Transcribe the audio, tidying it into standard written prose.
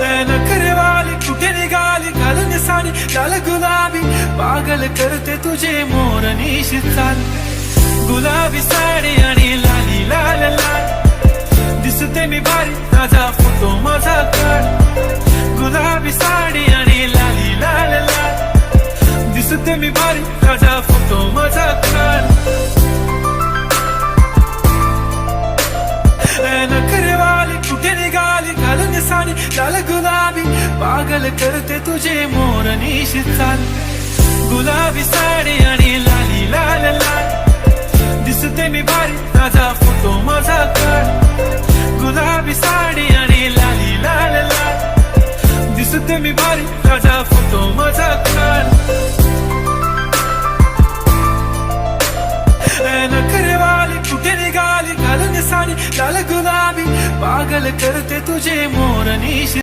नखरेवाली कुठे निघाली घालून साडी लाल गुलाबी पागल करते तुझे मोर निशित चाल गुलाबी साडी आणि लाली लाल लाल दिसते मी भारी ताजा फोटो माझा काढ गुलाबी साडी आणि लाली लाल लाल दिसते मी भारी ताजा फोटो माझा काढ नखरेवाली कुठे निघाली घालून साडी लाल गुलाबी पागल करते तुझे मोर निशित चाल गुलाबी साडी आणि लाली लाल लाल दिसते मी भारी ताजा फोटो माझा काढ गुलाबी साडी आणि लाली लाल लाल दिसते मी भारी ताजा फोटो माझा काढ नखरेवाली कुठे निघाली घालून साडी लाल गुलाबी पागल करते तुझे मोर निशित